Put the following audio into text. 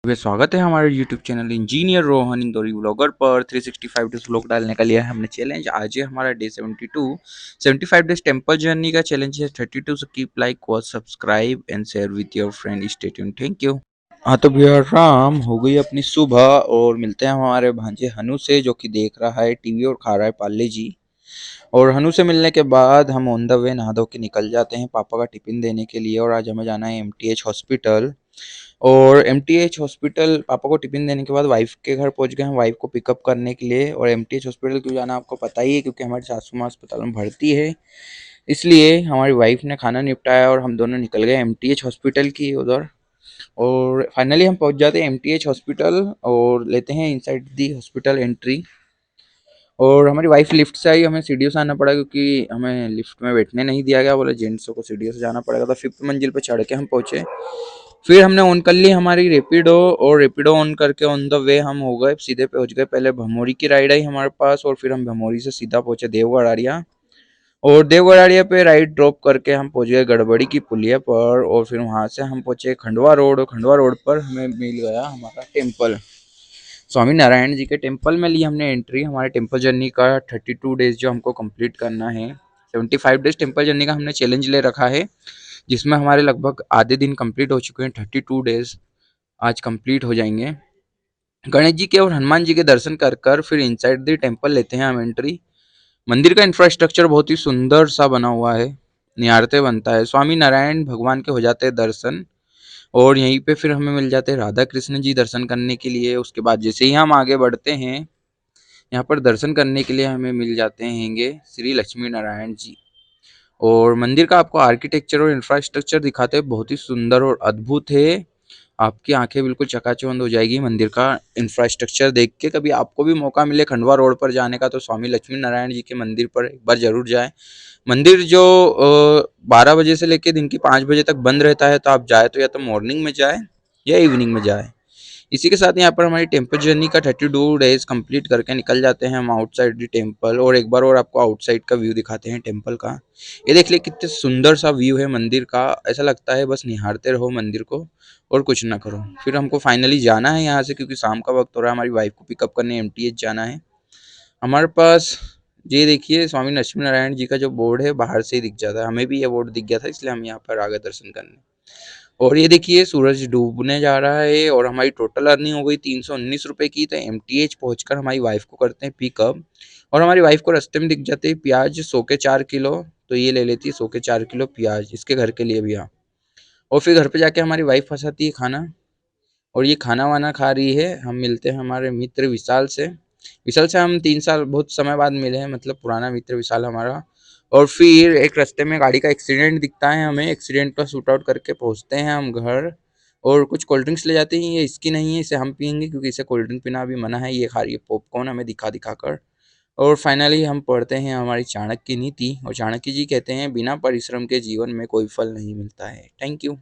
वे स्वागत है हमारे YouTube channel engineer Rohan Indori vlogger पर। 365 डेज व्लॉग डालने का लिया है हमने चैलेंज। आज है हमारा डे 72। 75 डेज टेम्पल जर्नी का चैलेंज है 32। So keep like watch subscribe and share with your friend. Stay tuned. Thank you. हाँ तो भैया राम हो गई अपनी सुबह और मिलते हैं हमारे भांजे हनु से, जो कि देख रहा है टीवी और खा रहा है पार्ले जी। और हनु से मिलने के बाद हम ऑन द वे नहा धो के निकल जाते हैं पापा का टिफिन देने के लिए। और आज हमें जाना है एमटीएच हॉस्पिटल। और एमटीएच हॉस्पिटल पापा को टिफिन देने के बाद वाइफ के घर पहुंच गए हैं वाइफ को पिकअप करने के लिए। और एमटीएच हॉस्पिटल क्यों जाना आपको पता ही है, क्योंकि हमारी सासू माँ अस्पताल में भर्ती है, इसलिए हमारी वाइफ ने खाना निपटाया और हम दोनों निकल गए एमटीएच हॉस्पिटल की उधर। और फाइनली हम पहुंच जाते हैं एमटीएच हॉस्पिटल और लेते हैं इनसाइड दी हॉस्पिटल एंट्री। और हमारी वाइफ लिफ्ट से आई, हमें सीढ़ियों से आना पड़ा क्योंकि हमें लिफ्ट में बैठने नहीं दिया गया, बोले जेंट्सों को सीढ़ियों से जाना पड़ेगा। तो 5th मंजिल पे चढ़ के हम पहुंचे। फिर हमने ऑन कर ली हमारी रेपिडो, और रेपिडो ऑन करके ऑन द वे हम हो गए सीधे पहुंच गए। पहले भमोरी की राइड आई हमारे पास और फिर हम भमोरी से सीधा पहुंचे देवगढ़ आरिया। और देवगढ़ आरिया पे राइड ड्रॉप करके हम पहुंच गए गड़बड़ी की पुलिया पर। और फिर वहां से हम पहुंचे खंडवा रोड, और खंडवा रोड पर हमें मिल गया हमारा टेम्पल, स्वामी नारायण जी के टेम्पल में ली हमने एंट्री। हमारे टेम्पल जर्नी का 32 डेज जो हमको कंप्लीट करना है। 75 डेज टेम्पल जर्नी का हमने चैलेंज ले रखा है, जिसमें हमारे लगभग आधे दिन कंप्लीट हो चुके हैं। 32 डेज आज कंप्लीट हो जाएंगे। गणेश जी के और हनुमान जी के दर्शन कर कर फिर इनसाइड द टेम्पल लेते हैं हम एंट्री। मंदिर का इंफ्रास्ट्रक्चर बहुत ही सुंदर सा बना हुआ है, निहारते बनता है। स्वामी नारायण भगवान के हो जाते हैं दर्शन। और यहीं पे फिर हमें मिल जाते हैं राधा कृष्ण जी दर्शन करने के लिए। उसके बाद जैसे ही हम आगे बढ़ते हैं, यहाँ पर दर्शन करने के लिए हमें मिल जाते हैंगे श्री लक्ष्मी नारायण जी। और मंदिर का आपको आर्किटेक्चर और इंफ्रास्ट्रक्चर दिखाते हैं, बहुत ही सुंदर और अद्भुत है। आपकी आंखें बिल्कुल चकाचौंध हो जाएगी मंदिर का इंफ्रास्ट्रक्चर देख के। कभी आपको भी मौका मिले खंडवा रोड पर जाने का, तो स्वामी लक्ष्मी नारायण जी के मंदिर पर एक बार जरूर जाएं। मंदिर जो 12 बजे से लेकर दिन की 5 बजे तक बंद रहता है, तो आप जाए तो या तो मॉर्निंग में जाए या इवनिंग में जाए। इसी के साथ यहाँ पर हमारी टेम्पल जर्नी का 32 डेज कंप्लीट करके निकल जाते हैं हम आउटसाइड द टेम्पल। और एक बार और आपको आउटसाइड का व्यू दिखाते हैं टेम्पल का। ये देख ले कितने सुंदर सा व्यू है मंदिर का, ऐसा लगता है बस निहारते रहो मंदिर को और कुछ ना करो। फिर हमको फाइनली जाना है यहाँ से, क्योंकि शाम का वक्त हो रहा है, हमारी वाइफ को पिकअप करने एमटीएच जाना है। हमारे पास ये देखिए स्वामी लक्ष्मी नारायण जी का जो बोर्ड है बाहर से ही दिख जाता है, हमें भी ये बोर्ड दिख गया था, इसलिए हम यहाँ पर आ गए दर्शन करने। और ये देखिए सूरज डूबने जा रहा है और हमारी टोटल अर्निंग हो गई 319 रुपये की। तो एमटीएच पहुंचकर हमारी वाइफ को करते हैं पिकअप। और हमारी वाइफ को रास्ते में दिख जाते हैं प्याज 100 के 4 किलो, तो ये ले लेती है 100 के 4 किलो प्याज इसके घर के लिए भी। हाँ, और फिर घर पे जाके हमारी वाइफ फंसाती है खाना, और ये खाना वाना खा रही है। हम मिलते हैं हमारे मित्र विशाल से। विशाल से हम 3 साल बहुत समय बाद मिले हैं, मतलब पुराना मित्र विशाल हमारा। और फिर एक रास्ते में गाड़ी का एक्सीडेंट दिखता है हमें, एक्सीडेंट का शूट आउट करके पहुंचते हैं हम घर। और कुछ कोल्ड ड्रिंक्स ले जाते हैं, ये इसकी नहीं है, इसे हम पियेंगे क्योंकि इसे कोल्ड ड्रिंक पीना अभी मना है। ये खा रही है पॉपकॉर्न हमें दिखा दिखा कर। और फाइनली हम पढ़ते हैं हमारी चाणक्य नीति, और चाणक्य जी कहते हैं बिना परिश्रम के जीवन में कोई फल नहीं मिलता है। Thank you.